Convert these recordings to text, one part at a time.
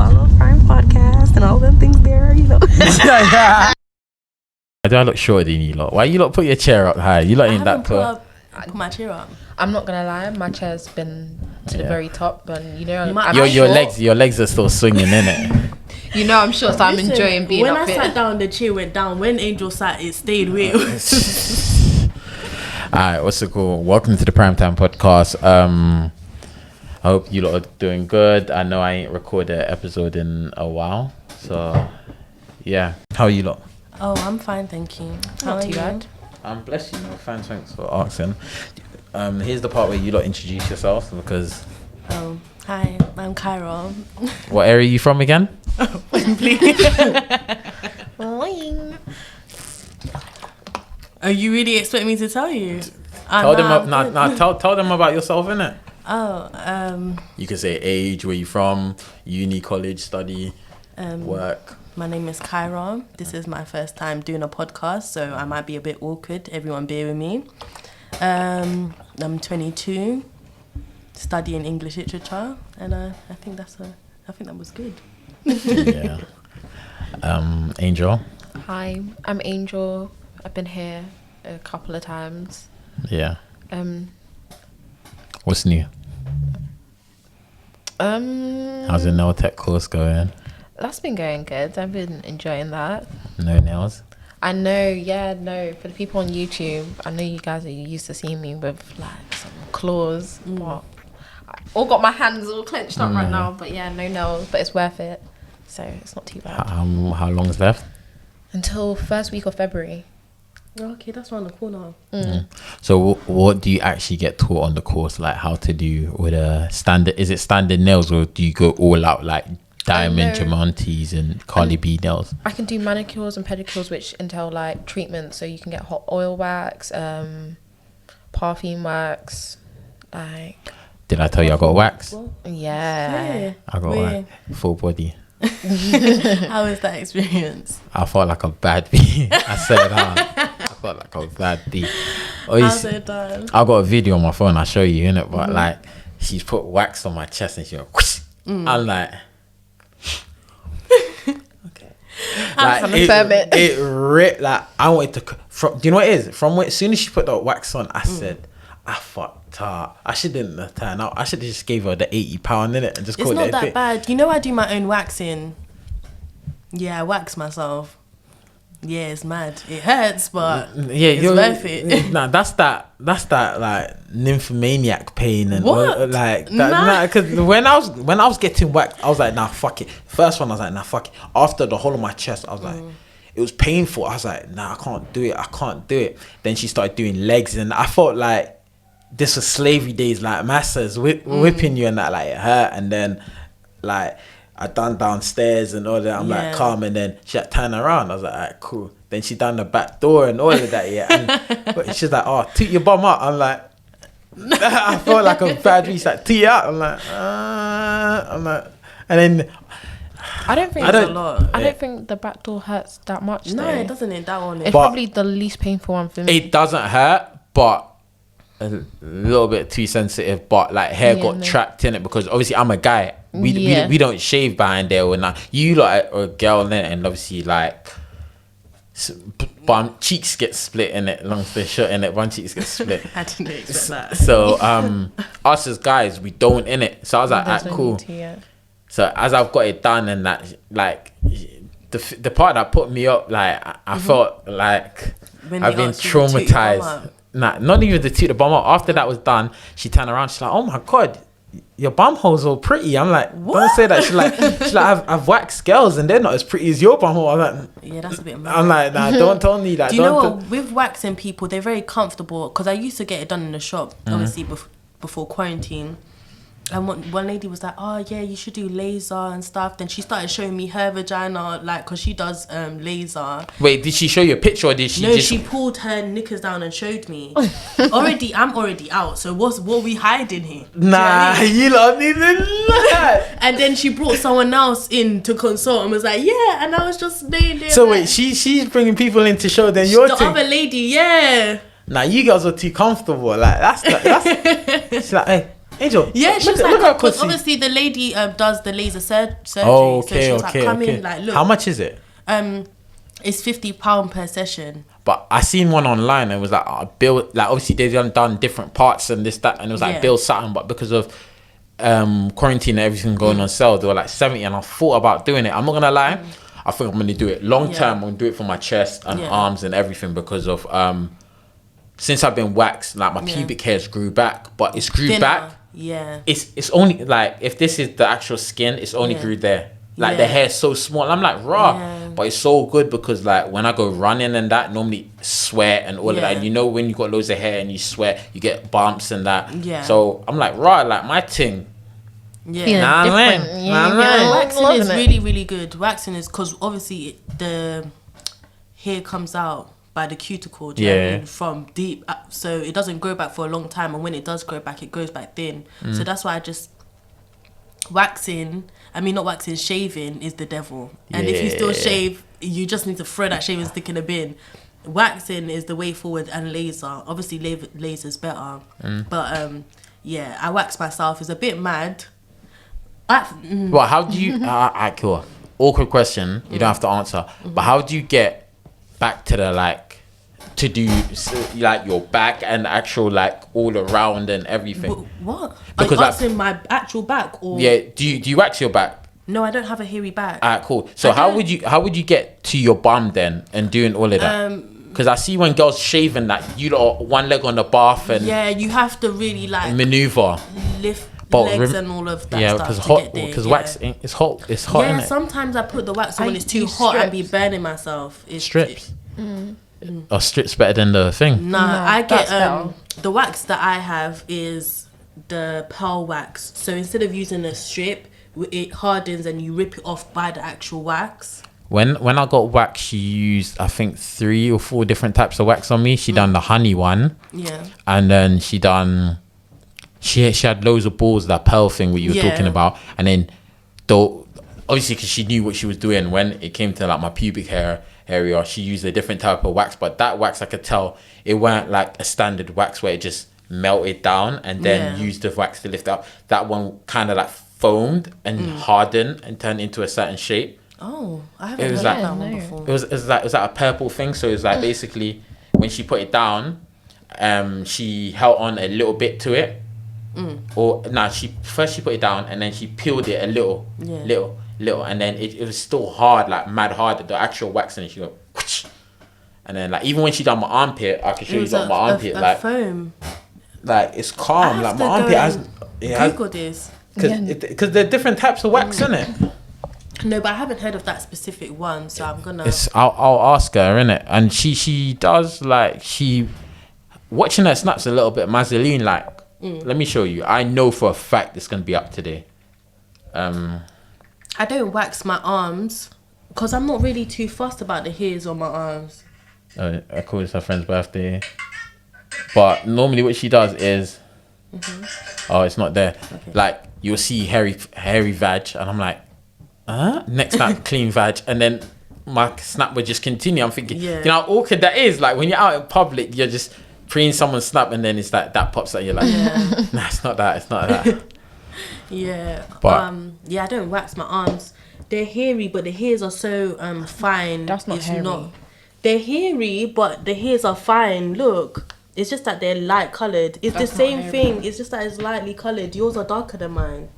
follow Prime Podcast and all them things there, you know. Do I look shorter than you lot? Why you lot put your chair up high? You lot ain't that tall. Put my chair up. I'm not gonna lie, my chair's been to the very top, and you know, your legs are still swinging, innit? You know, I'm short, so I'm enjoying being when up I here. sat down, the chair went down. When Angel sat, it stayed with. Alright, what's it called? Welcome to the Primetime Podcast. I hope you lot are doing good. I know I ain't recorded an episode in a while, so yeah. How are you lot? Oh, I'm fine, thank you. Not too bad. I'm blessed, you know. Thanks for asking. Here's the part where you lot introduce yourselves because. Oh, hi, I'm Kyra. What area are you from again? Are you really expect me to tell you? Tell them about yourself, innit? Oh, You can say age, where you from, uni, college, study, work. My name is Kyra. This is my first time doing a podcast, so I might be a bit awkward. Everyone bear with me. I'm 22, studying English literature, and I think that was good. Yeah. Angel. Hi, I'm Angel. I've been here a couple of times. Yeah. What's new? How's the nail tech course going? That's been going good. I've been enjoying that. No nails? I know, for the people on YouTube, I know you guys are used to seeing me with like some claws, but I all got my hands all clenched up right now, but yeah, no nails, but it's worth it, so it's not too bad. How long's left? Until first week of February. Okay, that's around the corner. So what do you actually get taught on the course, like how to do with a standard? Is it standard nails, or do you go all out like Diamond Diamantes and Cardi B nails? I can do manicures and pedicures, which entail like treatments, so you can get hot oil wax, perfume wax, like. Did I tell you I got wax? Yeah. I got wax, full body. How was that experience? I felt like a bad bee. I said I felt like a bad bee. How's it done? I got a video on my phone. I'll show you, innit? But like, she's put wax on my chest and she went, whoosh. I'm like, okay. Like, it ripped. Like, I wanted to. Do you know what it is? As soon as she put the wax on, I said, I fucked up. I shouldn't have turned out. I should have just gave her the £80 in it and just called it. It's not that bad. You know, I do my own waxing. Yeah, I wax myself. Yeah, it's mad. It hurts, but it's worth it. Nah, that's that like nymphomaniac pain and what? Like that. Nah, because when I was getting waxed, I was like, nah, fuck it. First one, I was like, nah, fuck it. After the whole of my chest, I was like, it was painful. I was like, nah, I can't do it. Then she started doing legs, and I felt like this was slavery days, like masters whipping you and that, like it hurt. And then like I done downstairs and all that. I'm like calm, and then she had turned around. I was like, alright, cool. Then she done the back door and all of that, and but she's like, oh, toot your bum up. I'm like, I felt like a bad reach, like toot it up. I'm like, and then I don't think it's a lot. I don't think the back door hurts that much. No, though. it doesn't. That one. It's probably the least painful one for me. It doesn't hurt, but a little bit too sensitive. But like hair got trapped in it because obviously I'm a guy. We don't shave behind there or not. You like a girl in it, and obviously like cheeks get split in it. Long story short, in it, one cheeks get split. I didn't expect that. So us as guys, we don't in it. So I was like, alright, cool. So as I've got it done, and that like the part that put me up, like I felt like I've been traumatized. Nah, not even to toot the bum up. After that was done, she turned around. She's like, "Oh my god, your bum hole's all pretty." I'm like, what? Don't say that. She's like, I've waxed girls and they're not as pretty as your bum hole. I'm like, yeah, that's a bit mad. I'm like, nah, don't tell me that. Do you know what? With waxing people, they're very comfortable because I used to get it done in the shop, obviously before quarantine. And one lady was like, oh yeah, you should do laser and stuff. Then she started showing me her vagina, like, because she does laser. Wait, did she show you a picture or did she No, she pulled her knickers down and showed me. I'm already out, so what we hiding here? Nah, you don't need that. And then she brought someone else in to consult and was like, yeah, and I was just laying there. So wait, she's bringing people in to show them your the thing. other lady, yeah. Nah, you girls are too comfortable. Like, that's she's like, hey, Angel. Yeah, she was look like, at because pussy. obviously the lady does the laser surgery. Oh, So she was okay. like, come in, like, look. How much is it? It's £50 per session. But I seen one online and it was like bill, like obviously they've done different parts and this that, and it was like bill something, but because of quarantine and everything going on sale, they were like 70, and I thought about doing it. I'm not gonna lie, I think I'm gonna do it long term. I'm gonna do it for my chest and arms and everything because of since I've been waxed, like my pubic hairs grew back, but it's grew back. Yeah, it's only like, if this is the actual skin, it's only grew there. Like the hair's so small. I'm like, raw, but it's so good because like when I go running and that, normally sweat and all of that. And you know when you got loads of hair and you sweat, you get bumps and that. Yeah. So I'm like, raw, like my thing. Yeah. Waxing is really, really good. Waxing is because obviously the hair comes out by the cuticle, do you know what I mean? From deep up, so it doesn't grow back for a long time, and when it does grow back, it goes back thin. So that's why I just shaving is the devil. And if you still shave, you just need to throw that shaving stick in a bin. Waxing is the way forward, and laser. Obviously, laser's better. But I wax myself. It's a bit mad. Well, how do you? Cool. Awkward question. You don't have to answer. But how do you get back to the like to do like your back and actual like all around and everything? What? Because are you asking my actual back or? Yeah. Do you wax your back? No, I don't have a hairy back. Alright, cool. So how would you get to your bum then and doing all of that? Because I see when girls shaving that, you lot one leg on the bath and you have to really like maneuver, lift legs and all of that stuff. Because wax it's hot. It's hot. Yeah, innit? sometimes I put the wax on when it's too hot and be burning myself. Strips. Or strips better than the thing? Nah, I get the wax that I have is the pearl wax. So instead of using a strip, it hardens and you rip it off by the actual wax. When I got wax, she used I think 3 or 4 different types of wax on me. She done the honey one. Yeah. And then she had loads of balls, that pearl thing what you were talking about. And then though obviously because she knew what she was doing when it came to like my pubic hair area, she used a different type of wax, but that wax I could tell it weren't like a standard wax where it just melted down and then used the wax to lift up. That one kind of like foamed and hardened and turned into a certain shape. Oh, I haven't heard that one before. It was like a purple thing, so it was like basically when she put it down, she held on a little bit to it. Or she put it down and then she peeled it a little, and then it was still hard, like mad hard, the actual wax, and she went whoosh. And then like even when she done my armpit, I can show you my armpit, like foam. Like it's calm, like my armpit has Google this because there are different types of wax in it. No, but I haven't heard of that specific one, so I'm gonna. I'll ask her, innit? And she does like watching her snaps a little bit Mazeline like. Let me show you. I know for a fact it's gonna be up today. I don't wax my arms because I'm not really too fussed about the hairs on my arms. Of course, it's her friend's birthday. But normally what she does is, it's not there. Okay. Like you'll see hairy vag, and I'm like, next snap clean vag, and then my snap would just continue. I'm thinking, you know how awkward that is. Like when you're out in public, you're just preeing someone's snap, and then it's like that pops out. You're like, nah, it's not that. It's not that. But I don't wax my arms. They're hairy, but the hairs are so fine. That's not hairy. They're hairy, but the hairs are fine. Look, it's just that they're light coloured. It's the same thing. It's just that it's lightly coloured. Yours are darker than mine.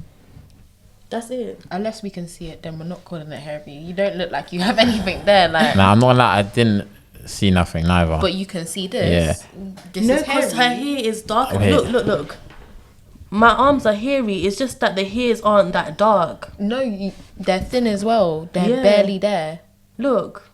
That's it. Unless we can see it, then we're not calling it hairy. You don't look like you have anything there. Like I'm not like I didn't see nothing neither. But you can see this. Yeah. This is because her hair is darker. Look. My arms are hairy. It's just that the hairs aren't that dark. No, they're thin as well. They're barely there. Look.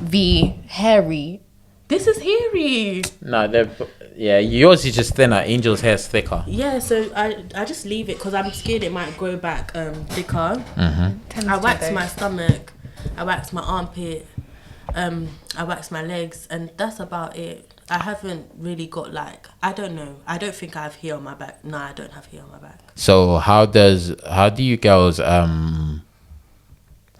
The hairy. This is hairy. No, yours is just thinner. Angel's hair is thicker. Yeah, so I just leave it because I'm scared it might grow back thicker. I wax my stomach. I wax my armpit. I wax my legs, and that's about it. I haven't really got I don't know. I don't think I have hair on my back. No, I don't have hair on my back. So how do you girls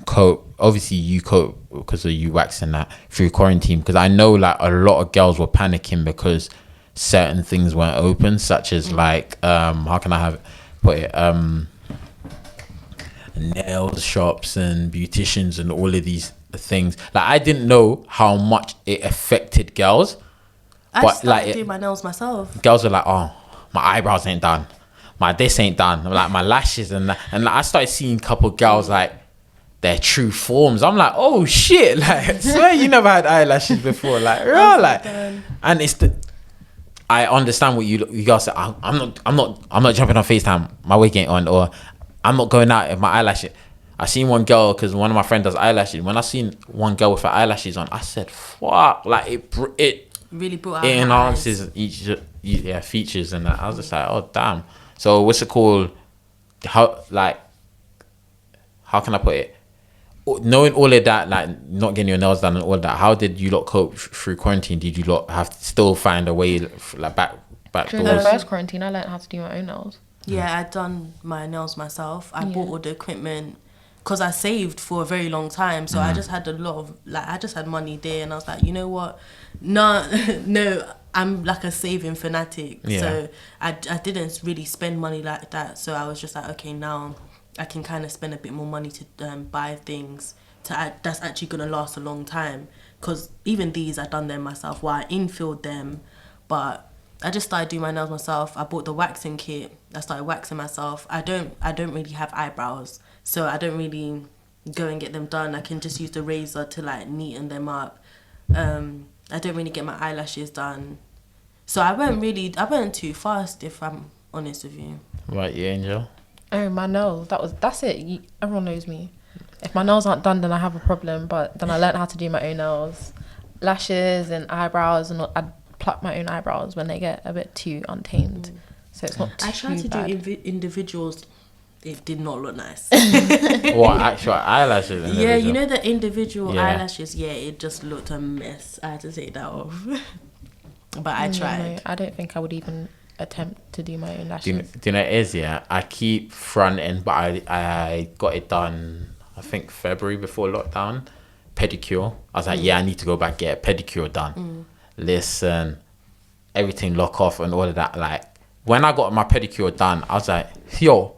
cope? Obviously you cope because of you waxing that through quarantine, because I know like a lot of girls were panicking because certain things weren't open, such as like how can I put it, nail shops and beauticians and all of these things. Like I didn't know how much it affected girls. I started doing my nails myself. Girls were like, oh, my eyebrows ain't done, my this ain't done, like my lashes and that. And like, I started seeing a couple girls like their true forms. I'm like, oh shit, like I swear you never had eyelashes before, like real, like. And it's I understand what you guys say. I'm not jumping on FaceTime. My wig ain't on, or I'm not going out if my eyelashes. I seen one girl because one of my friends does eyelashes. When I seen one girl with her eyelashes on, I said, "Fuck!" Like it really brought out. It enhances each features, and I was just like, "Oh damn!" So what's it called? How can I put it? Knowing all of that, like not getting your nails done and all of that, how did you lot cope through quarantine? Did you lot have to still find a way, like back during the first quarantine? I learned how to do my own nails. Yeah, I'd done my nails myself. I bought all the equipment because I saved for a very long time. So I just had a lot of, I just had money there, and I was like, you know what? No, I'm like a saving fanatic. Yeah. So I didn't really spend money like that. So I was just like, okay, now I can kind of spend a bit more money to buy things that's actually going to last a long time. Because even these, I done them myself. I infilled them, but I just started doing my nails myself. I bought the waxing kit. I started waxing myself. I don't really have eyebrows, so I don't really go and get them done. I can just use the razor to like neaten them up. I don't really get my eyelashes done, so I went too fast, if I'm honest with you. Right, yeah, Angel. Oh, my nails. That's it. Everyone knows me. If my nails aren't done, then I have a problem. But then I learned how to do my own nails, lashes and eyebrows, and I pluck my own eyebrows when they get a bit too untamed. So it's not too bad. I tried to do individuals. It did not look nice. What, actual eyelashes? Yeah, you know the individual eyelashes. Yeah, it just looked a mess. I had to take that off. But I tried. No, I don't think I would even attempt to do my own lashes. Do you know what it is? Yeah, I keep fronting, but I got it done, I think February before lockdown. Pedicure. I was like, I need to go back get a pedicure done. Listen, everything lock off and all of that. Like when I got my pedicure done, I was like, yo,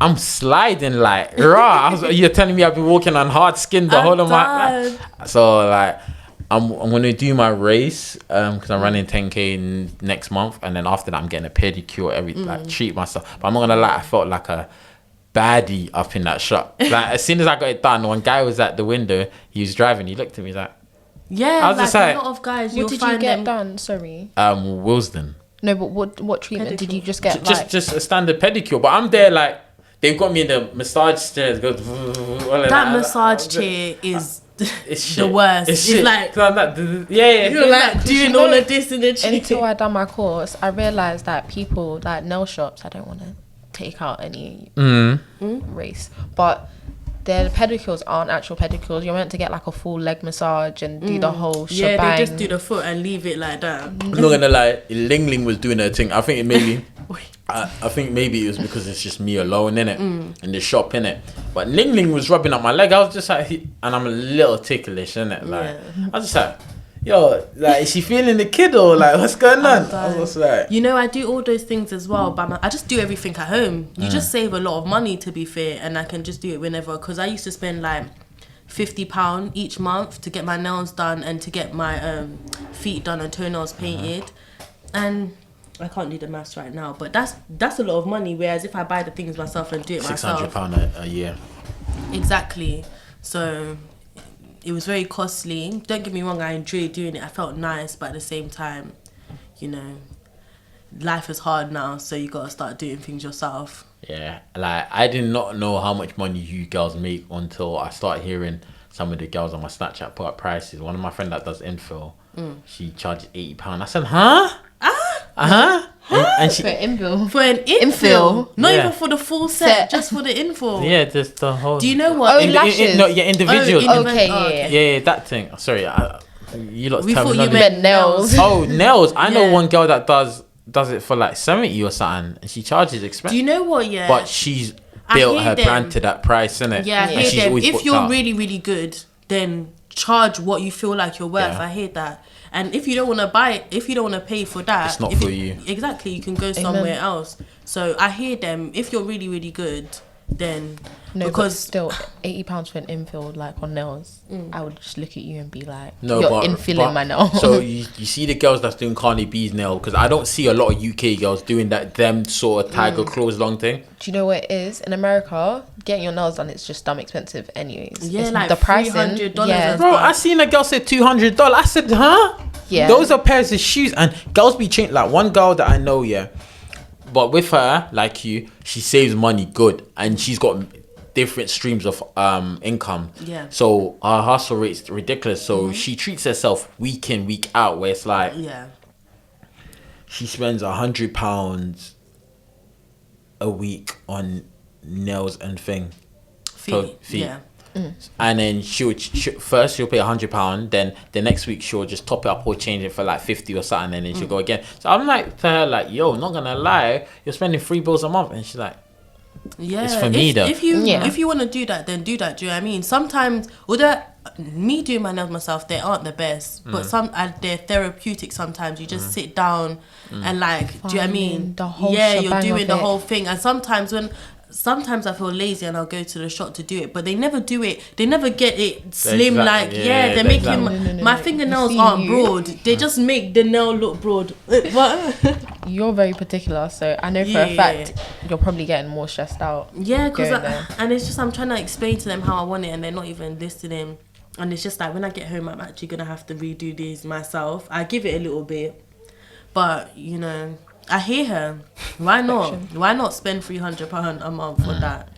I'm sliding like raw. You're telling me I've been walking on hard skin the whole of my life. So like I'm gonna do my race because I'm running 10K next month, and then after that I'm getting a pedicure, like treat myself. But I'm not gonna lie, I felt like a baddie up in that shop. Like as soon as I got it done, one guy was at the window, he was driving, he looked at me, he's like, yeah, I was just like, a lot of guys. What did you get done? Sorry. Willesden. No, but what treatment pedicure. Did you just get? Just a standard pedicure. But I'm there like they've got me in the massage chair. That massage chair is the worst. It's like you're like doing all of this in the chair. Until I done my course, I realized that people like nail shops. I don't want to take out any race, but their pedicures aren't actual pedicures. You're meant to get like a full leg massage and do the whole shebang. Yeah, they just do the foot and leave it like that. I'm not gonna lie, Ling Ling was doing her thing. I think it maybe I think maybe it was because it's just me alone in it in the shop in it. But Ling Ling was rubbing up my leg. I was just like, and I'm a little ticklish in it. Like I was just like, yo, like is she feeling the kid or like what's going on? I was just like, you know, I do all those things as well, but I just do everything at home. You just save a lot of money, to be fair, and I can just do it whenever. Because I used to spend like £50 each month to get my nails done and to get my feet done and toenails painted, and I can't do the maths right now, but that's a lot of money. Whereas if I buy the things myself and do it myself, £600 a year. Exactly. So it was very costly. Don't get me wrong, I enjoyed doing it. I felt nice, but at the same time, you know, life is hard now, so you gotta start doing things yourself. Yeah, like I did not know how much money you girls make until I started hearing some of the girls on my Snapchat put up prices. One of my friends that does infill, she charges £80. I said, huh? And she, for an infill. For an infill? Not even for the full set, just for the infill. Yeah, just the whole. Do you know what? Lashes. No, yeah, individual. Okay, yeah, that thing. Sorry, you lot. We thought you meant nails. Oh, nails. I know one girl that does it for like 70 or something, and she charges expensive. Do you know what? Yeah. But she's built her brand to that price, innit? Yeah, I hear them. If you're really, really good, then charge what you feel like you're worth. Yeah. I hate that. And if you don't want to buy it, if you don't want to pay for that, It's not if for you. Exactly, you can go somewhere else. So I hear them. If you're really, really good, then No, because but still, £80 for an infill, like on nails, I would just look at you and be like, No, you're but infilling my nails. So you see the girls that's doing Cardi B's nail, because I don't see a lot of UK girls doing them sort of tiger claws long thing. Do you know what it is? In America, getting your nails done, it's just dumb expensive anyways. yeah, It's like the pricing. $300. Yeah. and Bro, stuff. I seen a girl say $200. I said, huh? Yeah. Those are pairs of shoes, and girls be changed. Like one girl that I know, yeah, but with her, like you, she saves money good, and she's got different streams of income. Yeah. So her hustle rate's ridiculous. So she treats herself week in, week out, where it's like Yeah. she spends £100 a week on nails and thing. Feet. feet. Yeah. And then she'll first she'll pay £100, then the next week she'll just top it up or change it for like 50 or something, and then she'll go again. So I'm like to her, like, yo, not gonna lie, you're spending £3 a month, and she's like, Yeah, it's for me though. If you want to do that, then do that. Do you know what I mean? Sometimes, although me doing my nails myself, they aren't the best, but they're therapeutic. Sometimes you just sit down and like, do you know what I mean? The whole You're shebang doing of the it. whole thing. And sometimes I feel lazy and I'll go to the shop to do it, but they never do it. They never get it slim. They're making my fingernails You see aren't you. broad. They just make the nail look broad. What? You're very particular, so I know for a fact you're probably getting more stressed out. Yeah, because going there. and it's just I'm trying to explain to them how I want it, and they're not even listening. And it's just like when I get home, I'm actually gonna have to redo these myself. I give it a little bit, but you know, I hear her. Why not? Why not spend £300 a month for that?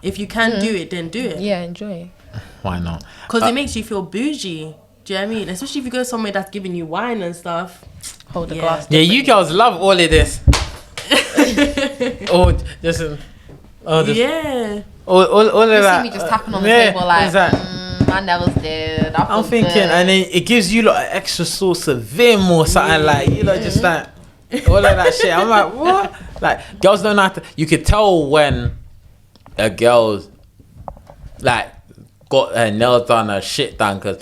If you can do it, then do it. Yeah, enjoy. why not? Because it makes you feel bougie. Do you know what I mean? Especially if you go somewhere that's giving you wine and stuff. Hold the Yeah. glass. Yeah, you girls love all of this. all this, Yeah. all of You that. see me just tapping on the yeah, table like, exactly. my nails did. I'm thinking, and then it gives you like an extra source of vim or something, like, you know, just like all of that shit. I'm like, what? Like, girls don't have to. You could tell when a girl's like got her nails done, her shit done, because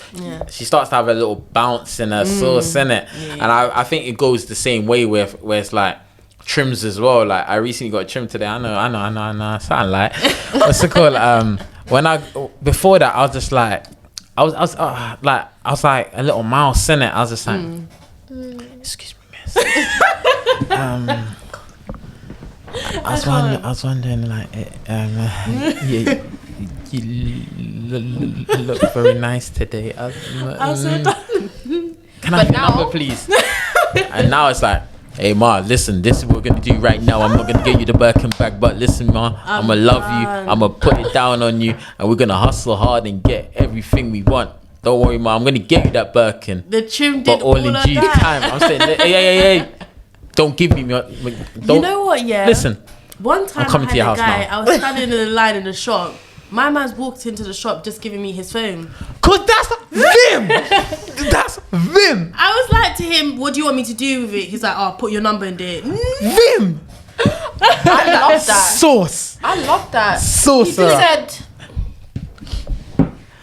she starts to have a little bounce in her sauce, in it. And I think it goes the same way where it's like trims as well. Like, I recently got a trim today. I know. Something like, what's it called? Before that, I was just like, I was like a little mouse in it. I was just like, excuse me, miss. I was wondering, like, you look very nice today. Can I have your number, please? And now it's like, hey, Ma, listen, this is what we're going to do right now. I'm not going to get you the Birkin bag, but listen, Ma, I'm going to love you. I'm going to put it down on you, and we're going to hustle hard and get everything we want. Don't worry, Ma, I'm going to get you that Birkin. The trim did But all in of due that. time. I'm saying, hey. Don't give me, don't, You know what, yeah? Listen. One time I'm coming I to your had a house guy, now. I was standing in the line in the shop. My man's walked into the shop just giving me his phone. Cause that's Vim. That's Vim. I was like to him, what do you want me to do with it? He's like, oh, put your number in there. Vim. I love that. Sauce. I love that. Sauce. He said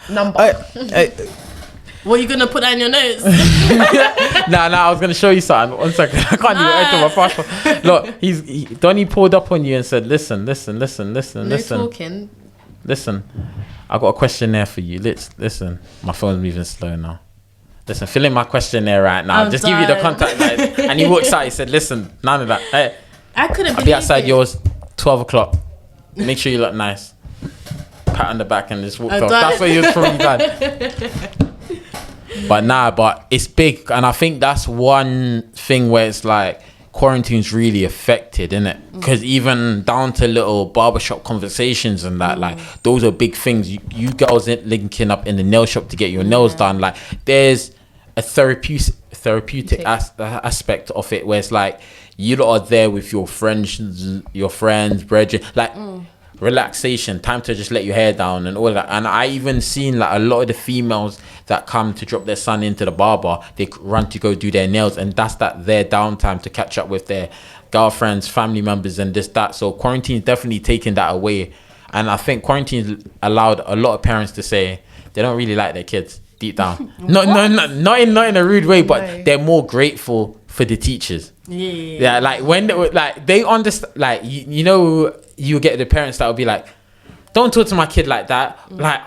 number. What, you gonna put that in your notes? Nah, I was gonna show you something. 1 second. I can't even enter my passport. Look, Donnie pulled up on you and said, listen. No talking. Listen, I got a questionnaire for you. Listen, my phone's moving slow now. Listen, fill in my questionnaire right now. I'm Just give you the done. contact. And he walks out. He said, listen, none of that. Hey, I couldn't I'll believe be outside it. yours 12 o'clock. Make sure you look nice. Pat on the back and just walked I'm off. done. That's what he was probably done. But it's big. And I think that's one thing where it's like, quarantine's really affected, innit? Because even down to little barbershop conversations and that, like, those are big things. You girls linking up in the nail shop to get your nails done. Like, there's a therapeutic aspect of it where it's like, you lot are there with your friends, brethren, like, relaxation, time to just let your hair down and all that. And I even seen like a lot of the females that come to drop their son into the barber, they run to go do their nails, and that's their downtime to catch up with their girlfriends, family members, and this, that. So quarantine's definitely taking that away. And I think quarantine allowed a lot of parents to say they don't really like their kids. deep down. Not in a rude way, but No. they're more grateful for the teachers. Yeah, like when they were, like they understand, like you know, you get the parents that will be like, don't talk to my kid like that. Like,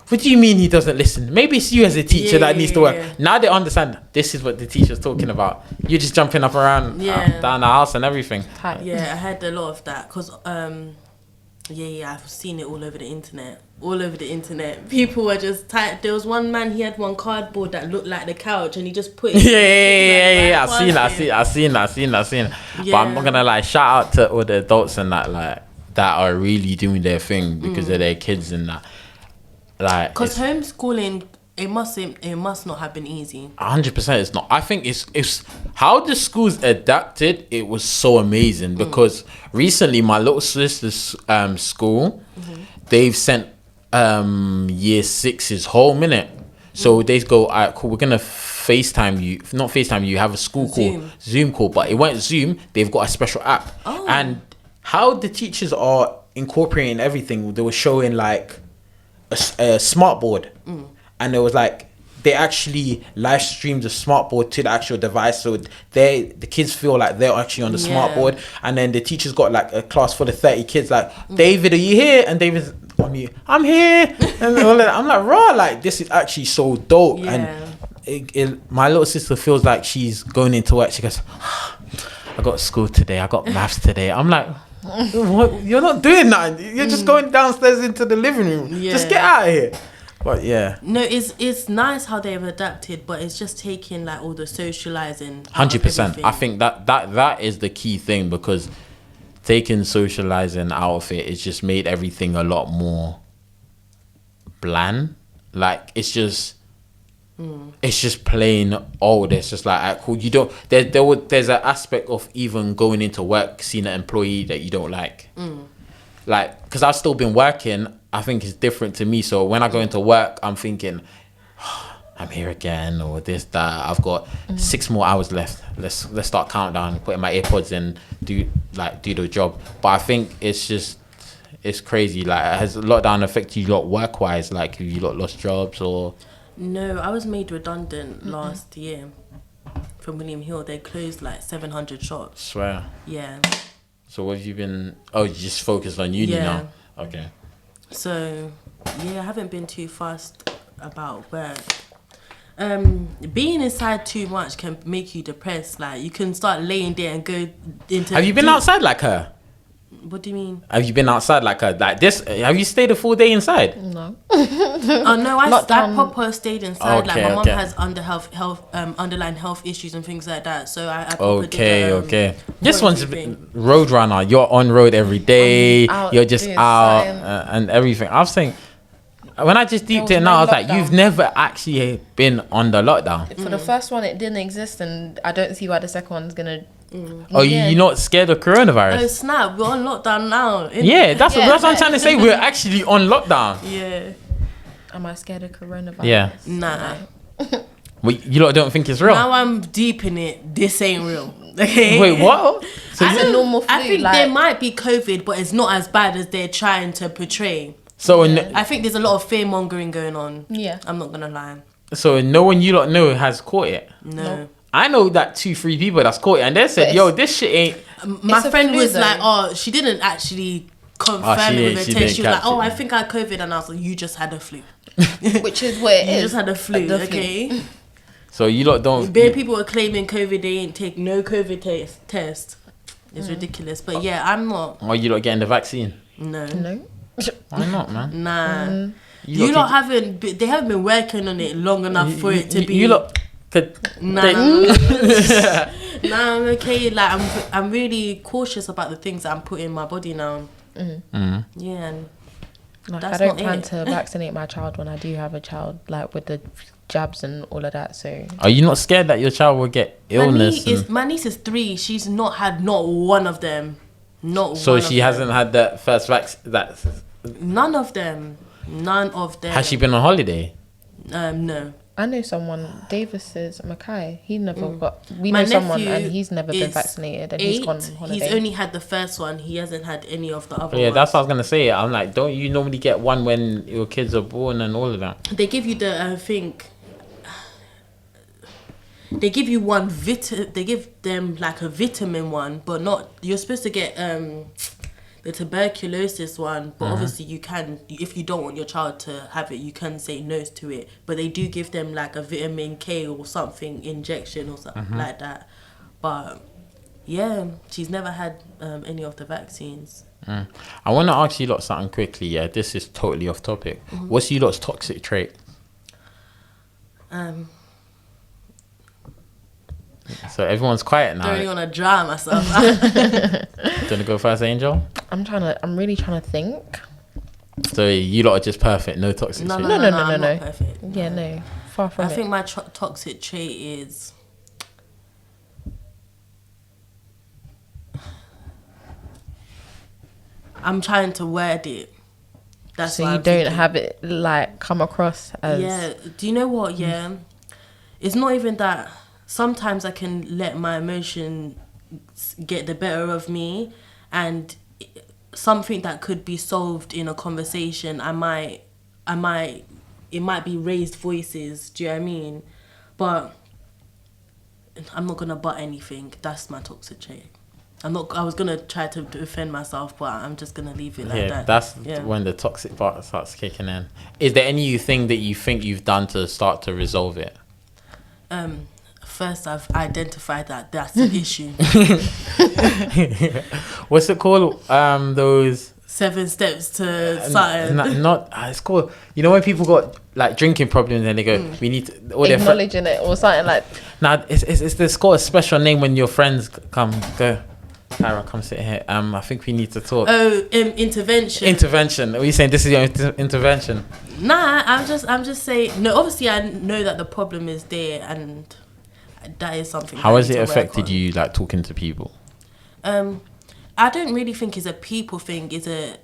what do you mean he doesn't listen? Maybe it's you as a teacher that needs to work. Now they understand this is what the teacher's talking about. You're just jumping up around down the house and everything. Yeah, I had a lot of that because I've seen it all over the internet. People were just tight. There was one man, he had one cardboard that looked like the couch, and he just put it. Yeah. I've seen that. But I'm not gonna lie. Shout out to all the adults and that, like, that are really doing their thing because of their kids and that. Like, because homeschooling, it must not have been easy. 100%, it's not. I think it's how the schools adapted. It was so amazing because recently my little sister's school, they've sent year 6's home, innit? So they go, all right, cool, we're gonna FaceTime you, not FaceTime you, have a school call, Zoom call, but it won't Zoom. They've got a special app, and how the teachers are incorporating everything. They were showing like a smart board, and it was like they actually live streamed the smart board to the actual device, so the kids feel like they're actually on the smart board. And then the teachers got like a class full of 30 kids, like, David, are you here? And David's on mute, I'm here. And all that. I'm like, raw, like, this is actually so dope. And my little sister feels like she's going into work. She goes, I got school today, I got maths today. I'm like, what? You're not doing that. You're just going downstairs into the living room. Just get out of here. But yeah, no, it's nice how they've adapted, but it's just taking like all the socializing. 100%. I think that is the key thing, because taking socializing out of it, it's just made everything a lot more bland. Like, it's just plain old. It's just like, cool, you don't, there's an aspect of even going into work, seeing an employee that you don't like. Like, because I've still been working, I think it's different to me. So when I go into work, I'm thinking, I'm here again, or this, that. I've got 6 more hours left. Let's start countdown, putting my AirPods in, do the job. But I think it's crazy. Like, has lockdown affected you lot work-wise? Like, have you lot lost jobs or? No, I was made redundant last year from William Hill. They closed like 700 shops. Swear. Yeah. So what have you been? Oh, you just focused on uni now. Okay. So, yeah, I haven't been too fussed about work. Being inside too much can make you depressed. Like, you can start laying there and go into. Have you been outside like her? What do you mean? Have you been outside like her? Like this? Have you stayed a full day inside? No. Oh no, I proper stayed inside. Okay, like, my mum has underlying health issues and things like that. So I proper did okay. This one's road runner. You're on road every day. You're just out and everything. I was saying, when I just deeped it now, I was like, you've never actually been on the lockdown. For the first one, it didn't exist, and I don't see why the second one's gonna. Oh, you're not scared of coronavirus? Oh snap! We're on lockdown now. Yeah, that's what I'm trying to say. We're actually on lockdown. Yeah. Am I scared of coronavirus? Yeah. Nah. Well, you lot don't think it's real? Now I'm deep in it. This ain't real. Okay. Wait, what? So it's a normal flu. I think there might be COVID, but it's not as bad as they're trying to portray. So I think there's a lot of fear mongering going on. Yeah. I'm not gonna lie. So no one you lot know has caught it? No. Nope. I know that 2-3 people that's caught it, and they said, "Yo, this shit ain't." My friend was like, "Oh, she didn't actually confirm it with a test. She was like, "Oh, I think I had COVID," and I was like, "You just had a flu." Which is what it is. You just had a flu, okay? So you lot don't. Bare people are claiming COVID. They ain't take no COVID test. It's ridiculous. But yeah, I'm not. Are you lot getting the vaccine? No. Why not, man? Nah. You lot haven't. They haven't been working on it long enough for it to be. You lot. Nah, I'm okay. Like, I'm really cautious about the things that I'm putting in my body now. Yeah, and like, that's I don't not plan it. to vaccinate my child when I do have a child, like with the jabs and all of that. So are you not scared that your child will get illness? My niece is 3. She's not had not one of them. So she hasn't had that first vaccine. None of them. None of them. Has she been on holiday? No. I know someone, Davis's Mackay. He never got. We My know someone, nephew and he's never been is vaccinated, and he's gone on 8. holiday. He's only had the first one. He hasn't had any of the other Yeah, ones. that's what I was gonna say. I'm like, don't you normally get one when your kids are born and all of that? They give you the, I think, they give you one they give them like a vitamin one, but not, you're supposed to get the tuberculosis one, but obviously you can, if you don't want your child to have it, you can say no to it, but they do give them like a vitamin K or something injection or something like that. But yeah, she's never had any of the vaccines. I want to ask you lot something quickly. Yeah, this is totally off topic. What's you lot's toxic trait? So everyone's quiet now. Don't really want to dry myself. Do you want to go first, Angel? I'm really trying to think. So you lot are just perfect, no toxic trait. No. I'm not perfect. Yeah, no. Far from I it. think my toxic trait is, I'm trying to word it. That's So what you I'm don't thinking. have it like come across as Yeah. Do you know what? Yeah. It's not even that. Sometimes I can let my emotions get the better of me, and something that could be solved in a conversation, it might be raised voices. Do you know what I mean? But I'm not gonna butt anything. That's my toxic trait. I was gonna try to defend myself, but I'm just gonna leave it like that. That's when the toxic part starts kicking in. Is there anything that you think you've done to start to resolve it? First, I've identified that that's an issue. What's it called? Those 7 steps to something. it's called, you know, when people got like drinking problems and they go, we need to, or acknowledging it or something like. Nah, it's called a special name when your friends go, Kyra, come sit here. I think we need to talk. Intervention. Intervention. Are you saying this is your intervention? Nah, I'm just saying. No, obviously I know that the problem is there, and that is something. How has it affected you, like talking to people? I don't really think it's a people thing.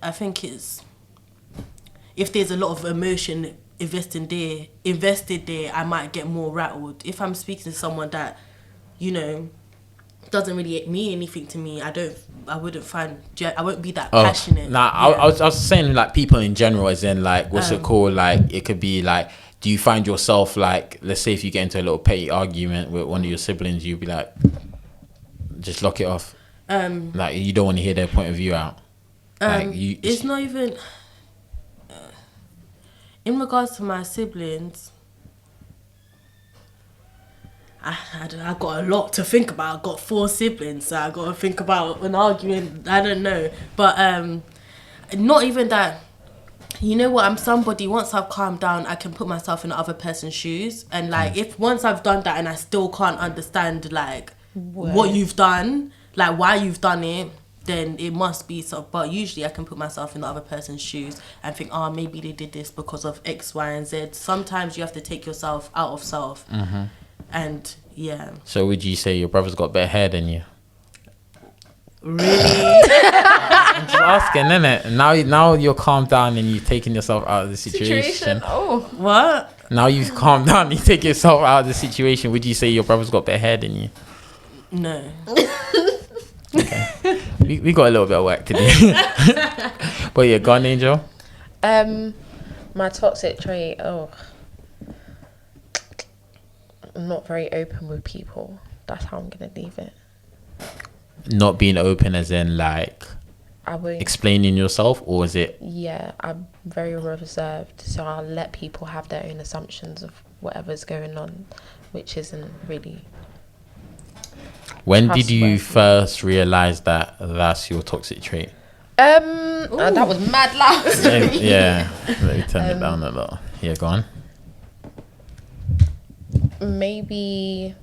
I think it's, if there's a lot of emotion invested there, I might get more rattled. If I'm speaking to someone that, you know, doesn't really mean anything to me, I won't be that passionate. I was saying like people in general, as in like, what's it called? Like it could be like, do you find yourself like, let's say if you get into a little petty argument with one of your siblings, you'll be like, just lock it off. Like you don't want to hear their point of view out. It's not even in regards to my siblings. I got a lot to think about. I've got 4 siblings, so I got to think about an argument. I don't know, but not even that. You know what? I'm somebody. Once I've calmed down, I can put myself in the other person's shoes, and like if once I've done that and I still can't understand like what you've done, like why you've done it, then it must be so. But usually I can put myself in the other person's shoes and think, oh, maybe they did this because of X, Y, and Z. Sometimes you have to take yourself out of self. And yeah. So would you say your brother's got better hair than you? Really? I'm just asking, innit? Now you're calmed down and you've taken yourself out of the situation. Oh, What? Now you've calmed down, you take yourself out of the situation. Would you say your brother's got better hair than you? No. Okay. we got a little bit of work to do. But yeah, go on, Angel. My toxic trait. I'm not very open with people. That's how I'm gonna leave it. Not being open as in like I won't explaining yourself, or is it? Yeah, I'm very reserved, so I'll let people have their own assumptions of whatever's going on, which isn't really. When did you first realize that that's your toxic trait? That was mad loud. Yeah, let me turn it down a little. Yeah, go on. Maybe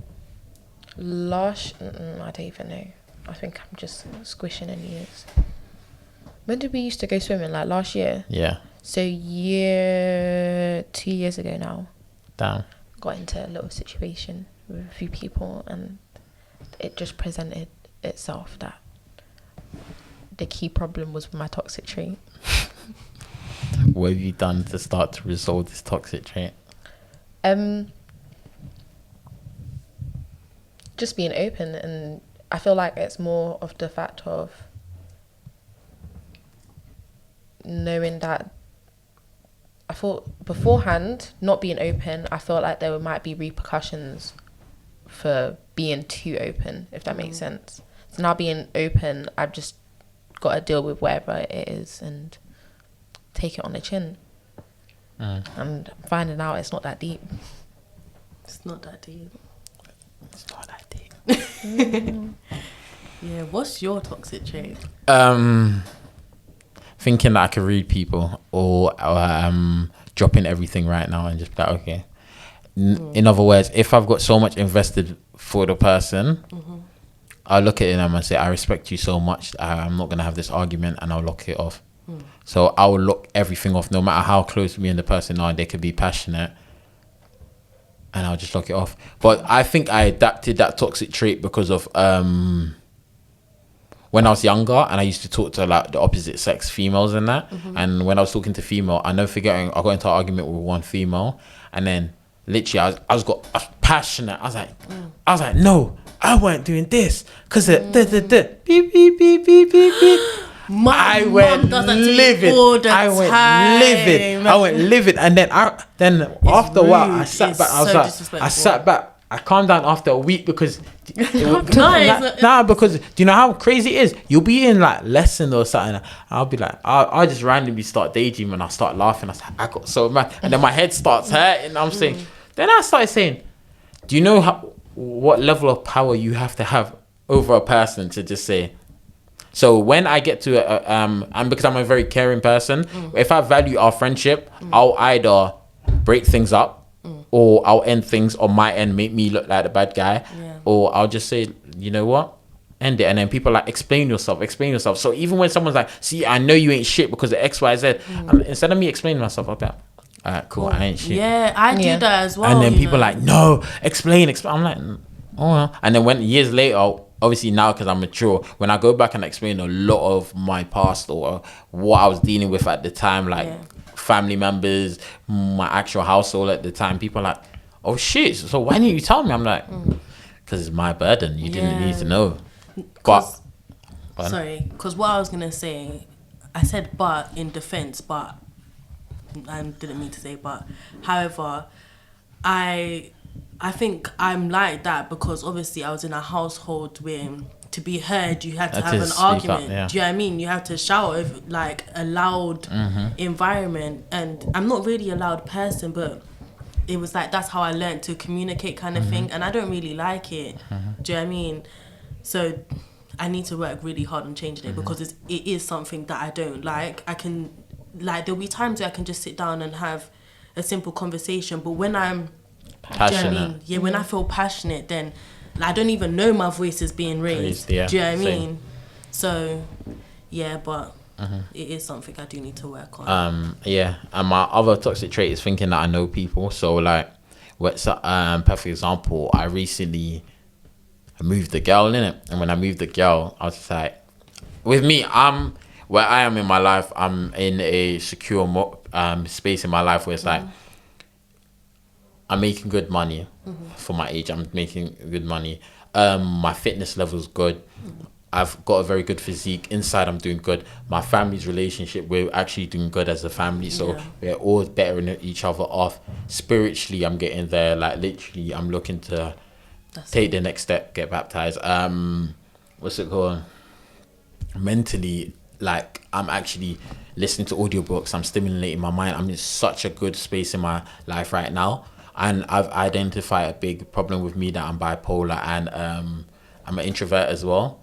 I don't even know. I think I'm just squishing in years. When did we used to go swimming? Like last year? Yeah. So 2 years ago now. Damn. Got into a little situation with a few people, and it just presented itself that the key problem was my toxic trait. What have you done to start to resolve this toxic trait? just being open, and I feel like it's more of the fact of knowing that I thought beforehand, not being open, I felt like there might be repercussions for being too open, if that makes sense. So now being open, I've just got to deal with whatever it is and take it on the chin. And finding out it's not that deep. It's not that deep. It's not that deep. Yeah, what's your toxic trait? Thinking that I can read people, or dropping everything right now and just be like, okay. In other words, if I've got so much invested for the person, I'll look at them and say, I respect you so much, I'm not going to have this argument, and I'll lock it off. So I will lock everything off, no matter how close me and the person are. They could be passionate, and I'll just lock it off. But I think I adapted that toxic trait because of when I was younger, and I used to talk to like the opposite sex females and that. And when I was talking to female, I never forgetting, I got into an argument with one female, and then literally I was passionate. I was like, no, I weren't doing this because beep beep beep beep beep beep. I went livid. I went livid, and then after a while, I sat back. I sat back. I calmed down after a week because because do you know how crazy it is? You'll be in like lesson or something. I'll be like, I'll just randomly start daydreaming and I'll start laughing. I got so mad, and then my head starts hurting. I'm saying, then I started saying, do you know what level of power you have to have over a person to just say? So when I get to and because I'm a very caring person, if I value our friendship, I'll either break things up, or I'll end things on my end, make me look like the bad guy, or I'll just say, you know what, end it. And then people are like, explain yourself. So even when someone's like, see, I know you ain't shit because of X, Y, Z, instead of me explaining myself, I'll be like, all right, cool, I ain't shit. Yeah, I do that as well. And then people are like, no, explain. I'm like, oh well. And then when years later, obviously now because I'm mature, when I go back and explain a lot of my past or what I was dealing with at the time, like family members, my actual household at the time, people are like, oh shit, so why didn't you tell me? I'm like, because it's my burden, you didn't need to know. But because what I was gonna say, I said but in defense, but I didn't mean to say but. However, I think I'm like that because obviously I was in a household where to be heard you had to have an argument. Do you know what I mean? You have to shout over, like a loud environment, and I'm not really a loud person, but it was like that's how I learned to communicate kind of thing, and I don't really like it. Do you know what I mean? So I need to work really hard on changing it because it is something that I don't like. I can, like, there'll be times where I can just sit down and have a simple conversation, but when I'm passionate, do you know what I mean? Yeah, when I feel passionate, then like, I don't even know my voice is being raised. Do you know what I mean? So yeah, but it is something I do need to work on. And my other toxic trait is thinking that I know people. So like, what's perfect example, I recently moved the girl in it, and when I moved the girl, I was just like, with me, I'm where I am in my life, I'm in a secure space in my life where it's like I'm making good money for my age. I'm making good money. My fitness level is good. I've got a very good physique. Inside, I'm doing good. My family's relationship, we're actually doing good as a family. So we're all bettering each other off. Spiritually, I'm getting there. Like literally, I'm looking to take the next step, get baptized. What's it called? Mentally, like I'm actually listening to audiobooks. I'm stimulating my mind. I'm in such a good space in my life right now. And I've identified a big problem with me that I'm bipolar, and I'm an introvert as well.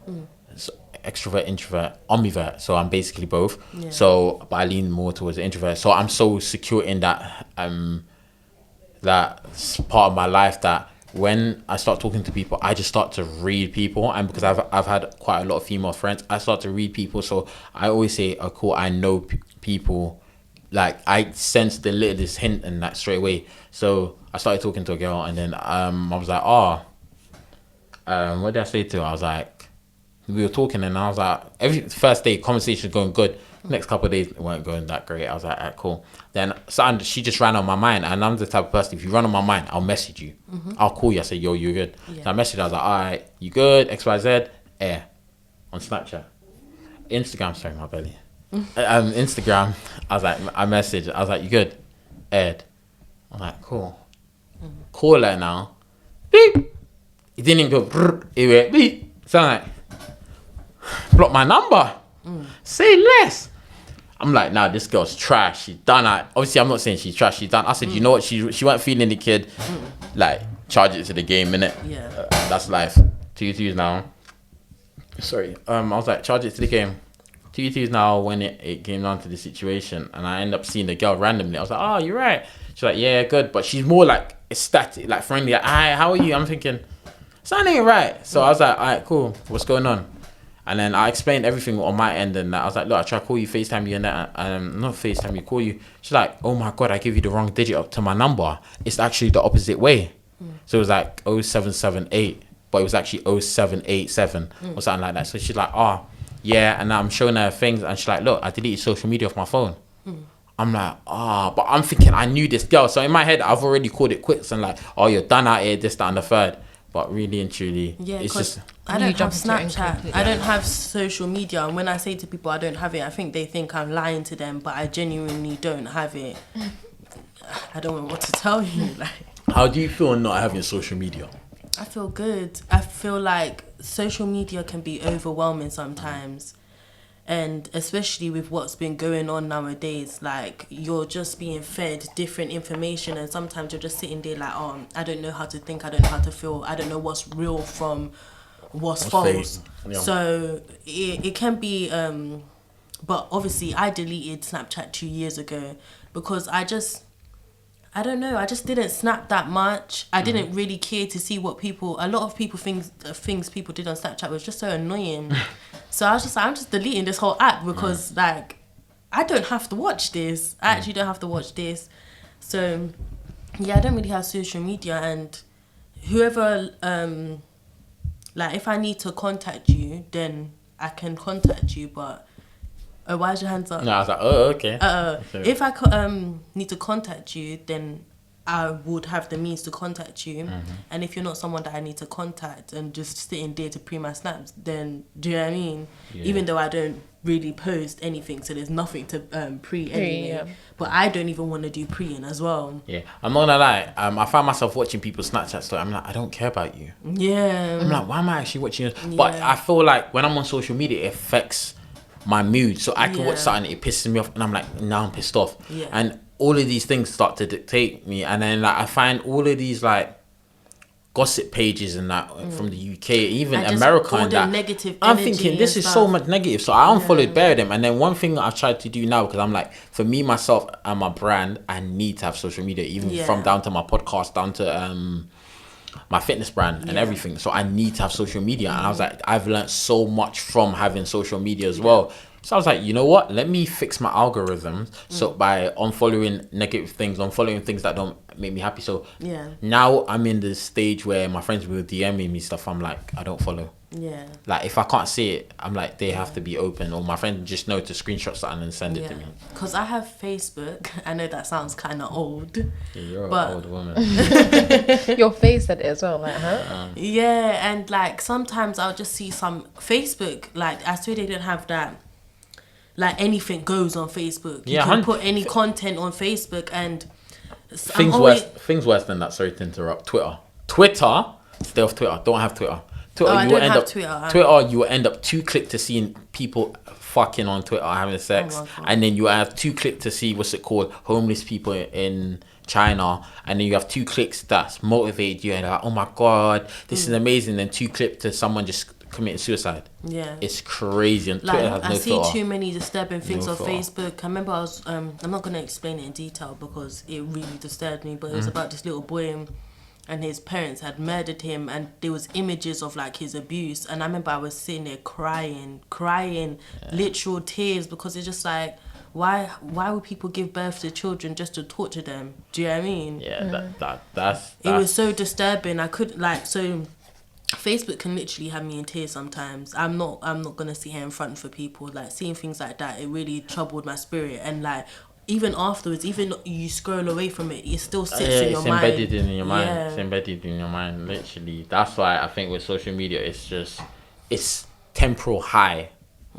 So extrovert, introvert, ambivert. So I'm basically both. So, but I lean more towards the introvert. So I'm so secure in that that part of my life that when I start talking to people, I just start to read people. And because I've had quite a lot of female friends, I start to read people. So I always say, oh, cool, I know people. Like I sensed the littlest hint and that straight away. So I started talking to a girl, and then I was like, what did I say to her? I was like, we were talking, and I was like, every first day conversation going good. Next couple of days weren't going that great. I was like, alright, cool. Then something, she just ran on my mind, and I'm the type of person, if you run on my mind, I'll message you. I'll call you. I say, yo, you good? Yeah. So I messaged her. I was like, alright, you good? XYZ, on Snapchat, Instagram. Sorry, my belly. Instagram. I was like, I messaged. I was like, you good? Ed. I'm like, cool. Call her now. Beep. It didn't even go. Brr. It went beep. So I'm like, block my number. Say less. I'm like, nah, this girl's trash. She's done it. Obviously, I'm not saying she's trash. She's done. I said, you know what? She wasn't feeling the kid. Like, charge it to the game, innit? Yeah. That's life. 2-2s now. Sorry. I was like, charge it to the game. 2-2s now when it came down to the situation, and I end up seeing the girl randomly. I was like, oh, you're right. She's like, yeah, good. But she's more like ecstatic, like friendly. Like, hi, how are you? I'm thinking, something ain't right. So I was like, all right, cool. What's going on? And then I explained everything on my end, and I was like, look, I try to call you, FaceTime you, and that, not FaceTime you, call you. She's like, oh my God, I gave you the wrong digit up to my number. It's actually the opposite way. So it was like 0778, but it was actually 0787 or something like that. So she's like, oh, yeah. And I'm showing her things, and she's like, look, I deleted social media off my phone. I'm like, but I'm thinking I knew this girl. So in my head, I've already called it quits and like, oh, you're done out here, this, that, and the third. But really and truly, it's just... I don't have Snapchat. I don't have social media. And when I say to people I don't have it, I think they think I'm lying to them, but I genuinely don't have it. I don't know what to tell you. Like, how do you feel not having social media? I feel good. I feel like social media can be overwhelming sometimes. And especially with what's been going on nowadays, like, you're just being fed different information, and sometimes you're just sitting there like, oh, I don't know how to think, I don't know how to feel, I don't know what's real from what's false. Yeah. So it can be, but obviously I deleted Snapchat 2 years ago because I don't know, I just didn't snap that much. I didn't really care to see what a lot of people things people did on Snapchat was just so annoying. So I was just like, I'm just deleting this whole app because like, I don't have to watch this. I actually don't have to watch this. So yeah, I don't really have social media, and whoever, like if I need to contact you, then I can contact you, but why is your hands up? No, I was like, oh, okay. If I need to contact you, then I would have the means to contact you. And if you're not someone that I need to contact and just sitting there to pre my snaps, then do you know what I mean? Yeah. Even though I don't really post anything, so there's nothing to pre anyway. Yeah. But I don't even want to do pre-ing as well. Yeah, I'm not gonna lie. I find myself watching people's Snapchat story. I'm like, I don't care about you. Yeah. I'm like, why am I actually watching you? Yeah. But I feel like when I'm on social media, it affects my mood. So I can watch something, it pisses me off, and I'm like, now I'm pissed off. Yeah. And all of these things start to dictate me, and then like I find all of these like gossip pages and that from the UK, even America, and that negative I'm thinking this is so much negative. So I unfollowed bare of them, and then one thing I've tried to do now, because I'm like, for me myself and my brand, I need to have social media, even from down to my podcast, down to my fitness brand and everything. So I need to have social media, and I was like, I've learned so much from having social media as well. So I was like, you know what? Let me fix my algorithms. So by unfollowing negative things, unfollowing things that don't make me happy. So now I'm in the stage where my friends will DMing me stuff. I'm like, I don't follow. Yeah. Like if I can't see it, I'm like, they have to be open, or my friend just know to screenshot something and send it to me. Because I have Facebook. I know that sounds kind of old. Yeah, you're an old woman. Your face said it as well, like, huh? Yeah, and like sometimes I'll just see some Facebook. Like I swear they didn't have that. Like anything goes on Facebook. You can put any content on Facebook, and things worse than that. Sorry to interrupt. Twitter. Stay off Twitter. Don't have Twitter. Twitter, you will end up 2 clicks to seeing people fucking on Twitter having sex, and then you have 2 clicks to see homeless people in China, and then you have 2 clicks that's motivated you, and like, oh my god, this is amazing. Then 2 clicks to someone just committing suicide. Yeah, it's crazy. And Twitter has no filter. I see too many disturbing things on Facebook. I remember I was I'm not gonna explain it in detail because it really disturbed me, but it was about this little boy and his parents had murdered him, and there was images of like his abuse, and I remember I was sitting there crying, literal tears, because it's just like, why would people give birth to children just to torture them? Do you know what I mean? Yeah, that's it was so disturbing. I could Facebook can literally have me in tears sometimes. I'm not gonna sit here in front for people. Like, seeing things like that, it really troubled my spirit. And like, even afterwards, even you scroll away from it, it still sits in your mind. It's embedded in your mind. Yeah. It's embedded in your mind, literally. That's why I think with social media, it's Temporal high.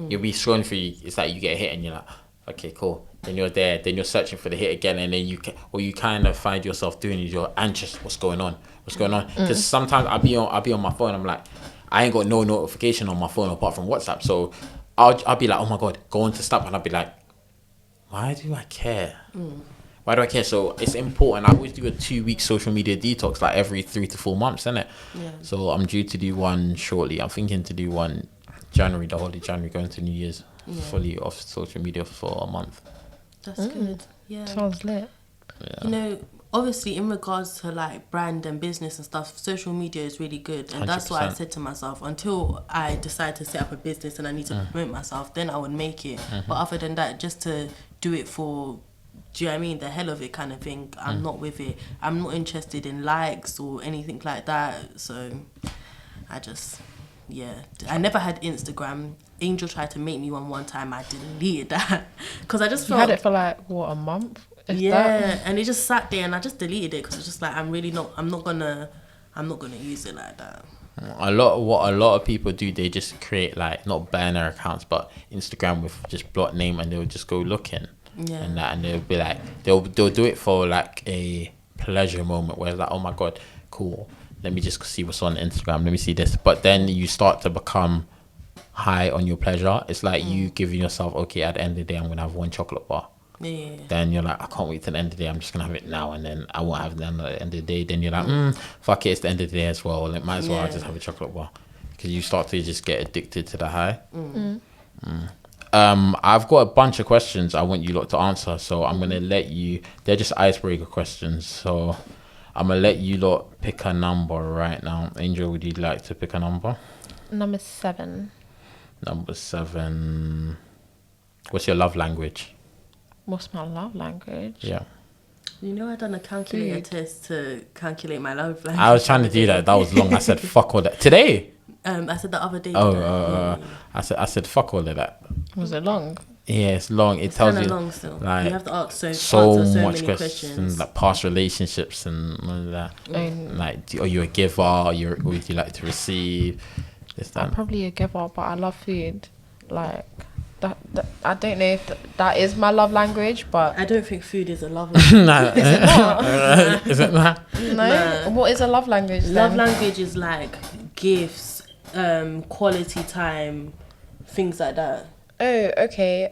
You'll be scrolling through. It's like you get a hit and you're like, okay, cool. Then you're there. Then you're searching for the hit again, and then you kind of find yourself doing is you're anxious. What's going on? Because sometimes I'll be on my phone. I'm like, I ain't got no notification on my phone apart from WhatsApp. So I'll be like, oh my god, go on to Snap, and I'll be like, why do I care? Why do I care? So it's important. I always do a 2-week social media detox, like every 3 to 4 months, isn't it? Yeah. So I'm due to do one shortly. I'm thinking to do one January, the whole of January, going to New Year's, fully off social media for a month. That's good. Yeah. Sounds lit. Yeah. You know, obviously in regards to like brand and business and stuff, social media is really good, and that's why I 100%. said to myself, until I decide to set up a business and I need to promote myself, then I would make it. But other than that, just to do it for, do you know what I mean, the hell of it kind of thing, I'm not with it. I'm not interested in likes or anything like that. So I just, I never had Instagram. Angel tried to make me one time. I deleted that because I just You felt had it for like what, a month? If yeah, that? and it just sat there, and I just deleted it because it's just like I'm not gonna use it like that. What a lot of people do, they just create like not burner accounts but Instagram with just block name, and they'll just go looking and they'll be like they'll do it for like a pleasure moment where it's like, oh my god, cool, let me just see what's on Instagram, let me see this. But then you start to become high on your pleasure. It's like you giving yourself, okay, at the end of the day I'm gonna have one chocolate bar. Yeah. Then you're like, I can't wait till the end of the day, I'm just gonna have it now, and then I won't have it then at the end of the day. Then you're like, fuck it, it's the end of the day as well, it might as well I just have a chocolate bar, because you start to just get addicted to the high. I've got a bunch of questions I want you lot to answer, so I'm gonna let you, they're just icebreaker questions, so I'm gonna let you lot pick a number right now. Angel, would you like to pick a number? Number 7. Number 7. What's your love language? What's my love language? Yeah. You know, I done a calculator Food. test to calculate my love language. I was trying to do that. That was long. I said fuck all that. Today? I said the other day. I said fuck all of that. Was it long? Yeah, it's long. It It's tells kind you of long still. like You have to answer so so much many questions, like past relationships and all of that. And Like, are you a giver? Or would you like to receive? This, I'm that. probably a giver, but I love food. Like that I don't know if that is my love language, but I don't think food is a love language. Nah. Is it not? no. Nah. What is a love language? Love then? language is like gifts, quality time, things like that. Oh, okay.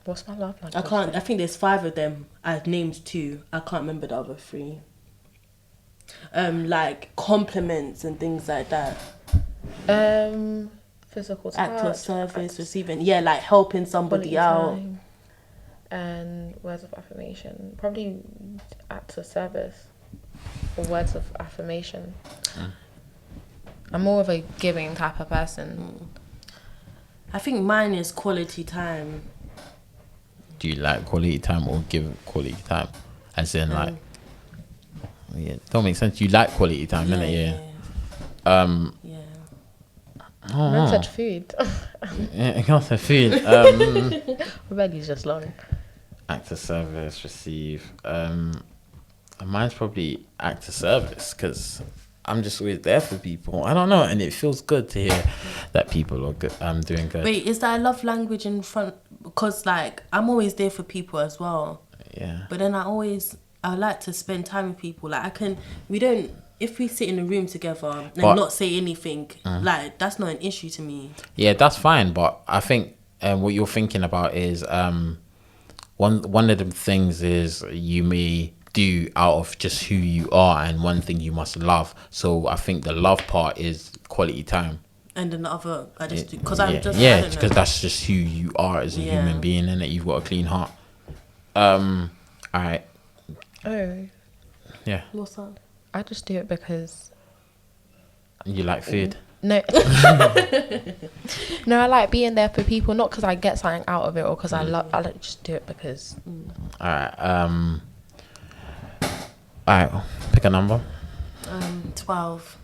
What's my love language? I think there's 5 of them. I've named 2. I can't remember the other 3. Like compliments and things like that. Physical touch, Act of service, receiving, like helping somebody quality out. time, and words of affirmation. Probably acts of service or words of affirmation. I'm more of a giving type of person. I think mine is quality time. Do you like quality time or give quality time? As in, like, yeah, don't make sense. You like quality time, innit? Yeah. Yeah. I said food. Yeah, I can't say food. My belly's just long. Act of service, receive. Mine's probably act of service, because I'm just always there for people. I don't know, and it feels good to hear that people are good. Doing good. Wait, is that a love language in front? Because like I'm always there for people as well. Yeah. But then I like to spend time with people. Like if we sit in a room together and not say anything, like that's not an issue to me. Yeah, that's fine. But I think what you're thinking about is one of the things is you may do out of just who you are, and one thing you must love. So I think the love part is quality time. And then the other, I just do because I'm just because that's just who you are as a human being, and that you've got a clean heart. All right. Oh, Yeah. What's that? I just do it because You like food? no, no, I like being there for people, not because I get something out of it or because I like just do it because. All right. All right. Pick a number. 12.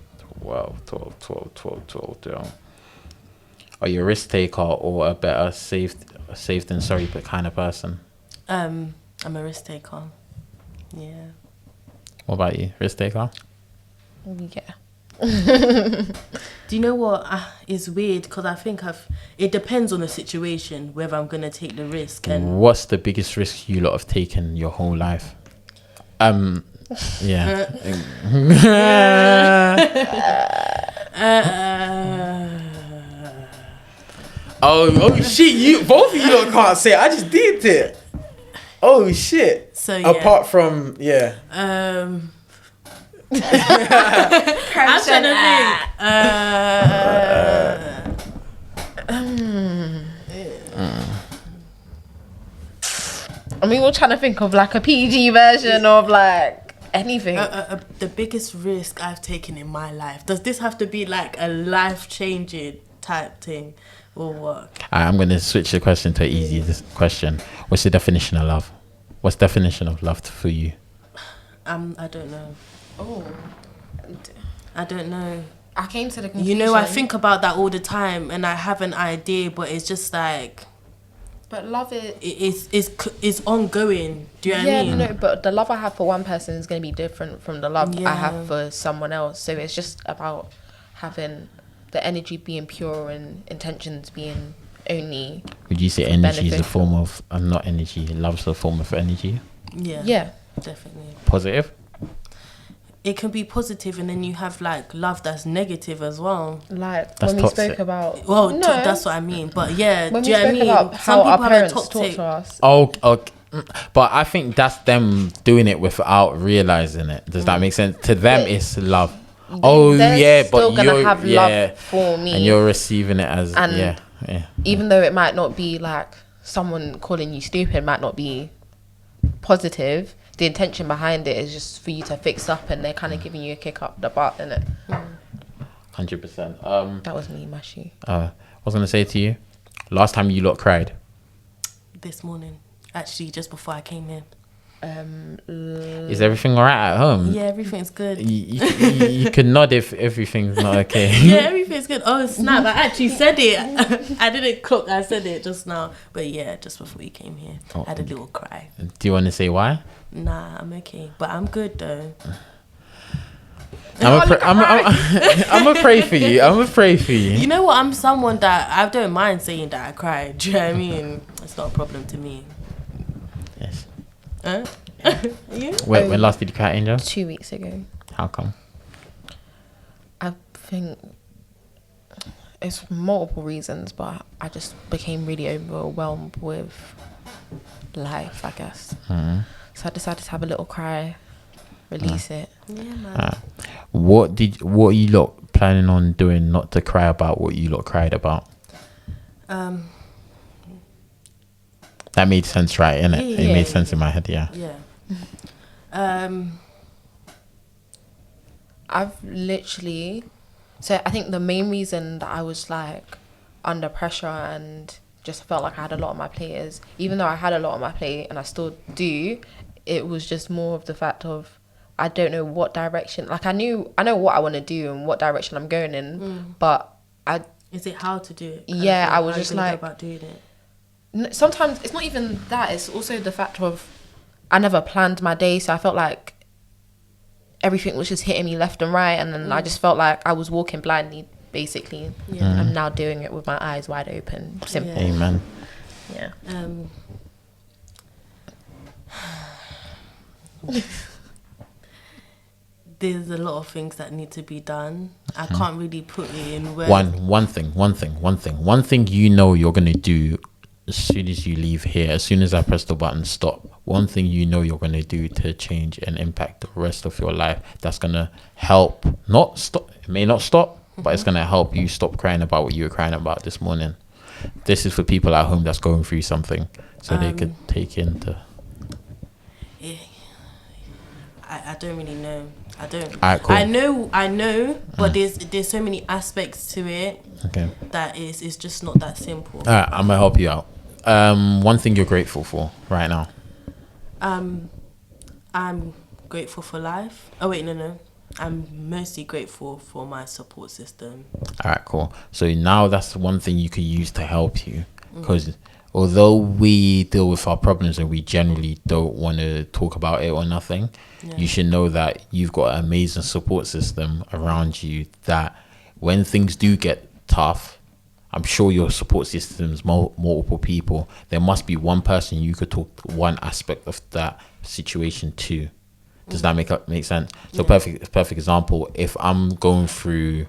12. Are you a risk taker or a better safe than sorry but kind of person? I'm a risk taker. Yeah. What about you? Risk taker? Yeah. Do you know what? It's weird because I think it depends on the situation whether I'm gonna take the risk. And What's the biggest risk you lot have taken your whole life? Yeah. Oh shit! You both of you lot can't say it. I just did it. Oh shit! So yeah. Apart from I'm trying to I mean, we're trying to think of like a PG version of like anything. the biggest risk I've taken in my life. Does this have to be like a life-changing type thing, or what? I'm gonna switch the question to an easy question. What's the definition of love? What's the definition of love for you? I don't know. Oh, I don't know. I came to the conclusion. You know, I think about that all the time, and I have an idea, but it's just like. But love is It's ongoing. Do you know what I mean? no, but the love I have for one person is going to be different from the love Yeah. I have for someone else. So it's just about having the energy being pure and intentions being only. Would you say energy is a beneficial. form of not energy? Love's a form of energy. Yeah. Definitely. Positive. It can be positive, and then you have like love that's negative as well. Like That's when we toxic. spoke about. Well, no, that's what I mean. But yeah, when do we you know spoke what I mean? about how our parents talk to us. Oh, okay. But I think that's them doing it without realizing it. Does that make sense? To them, But it's love. they're but still gonna you're have love for me, and you're receiving it as And yeah. even though it might not be like someone calling you stupid, might not be positive. The intention behind it is just for you to fix up, and they're kind of giving you a kick up the butt, innit? 100%. That was me, Mashi. I was gonna say to you, last time you lot cried. This morning, actually, just before I came here. Is everything alright at home? Yeah, everything's good. You can nod if everything's not okay. Yeah, everything's good. Oh snap! I actually said it. I didn't cook. I said it just now. But yeah, just before you came here, I had a little cry. Do you want to say why? Nah, I'm okay. But I'm good though. I'm gonna pray for you. I'm gonna pray for you. You know what? I'm someone that I don't mind saying that I cried. Do you know what I mean? It's not a problem to me. Yes. Huh? You? When last did you cry, Angel? 2 weeks ago. How come? I think it's multiple reasons, but I just became really overwhelmed with life, I guess. Mm-hmm. So I decided to have a little cry, release it. Yeah, man. What are you lot planning on doing not to cry about what you lot cried about? That made sense, right? Innit? It made sense in my head, yeah. Yeah. I've literally, so I think the main reason that I was like under pressure and just felt like I had a lot on my plate is, even though I had a lot on my plate and I still do, it was just more of the fact of I don't know what direction. Like I know what I want to do and what direction I'm going in, but Is it how to do it? Yeah, I was How just you gonna like go about doing it. sometimes it's not even that, it's also the fact of I never planned my day, so I felt like everything was just hitting me left and right, and then I just felt like I was walking blindly basically. I'm now doing it with my eyes wide open. Simple. Yeah. Amen. Yeah. There's a lot of things that need to be done. I can't really put it in words. One thing you know you're gonna do as soon as you leave here, as soon as I press the button stop. One thing you know you're gonna do to change and impact the rest of your life, that's gonna help not stop, it may not stop, but it's gonna help you stop crying about what you were crying about this morning. This is for people at home that's going through something, so they could take into. I don't really know. I don't. Alright, cool. I know, but there's so many aspects to it Okay. that it's just not that simple. Alright, I'm gonna help you out. One thing you're grateful for right now. I'm grateful for life. Oh wait, no. I'm mostly grateful for my support system. All right, cool. So now that's one thing you could use to help you, because although we deal with our problems and we generally don't want to talk about it or nothing, you should know that you've got an amazing support system around you, that when things do get tough, I'm sure your support system's multiple people. There must be one person you could talk one aspect of that situation to. Does that make sense? So perfect example, if I'm going through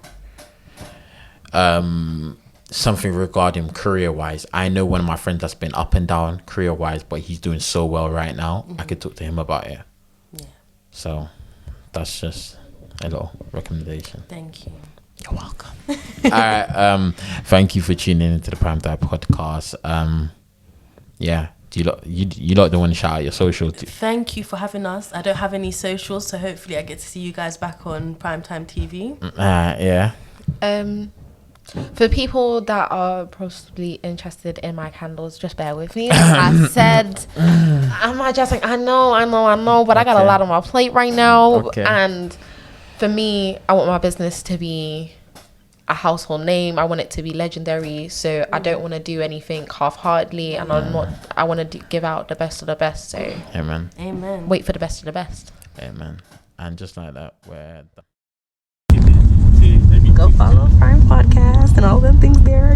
something regarding career wise, I know one of my friends that's been up and down career wise, but he's doing so well right now. I could talk to him about it. Yeah. So that's just a little recommendation. Thank you. You're welcome. All right. Thank you for tuning into the Prime Time podcast. Yeah. Do you lot don't want to shout out your social? Thank you for having us. I don't have any socials, so hopefully I get to see you guys back on Primetime TV. Yeah. For people that are possibly interested in my candles, just bear with me. I said, I'm not just like, I know, but I got a lot on my plate right now. Okay. And for me, I want my business to be a household name. I want it to be legendary. So I don't want to do anything half-heartedly. And I want to give out the best of the best. So Amen. Wait for the best of the best. Amen. And just like that, we're done. Go follow Prime Podcast and all the things there,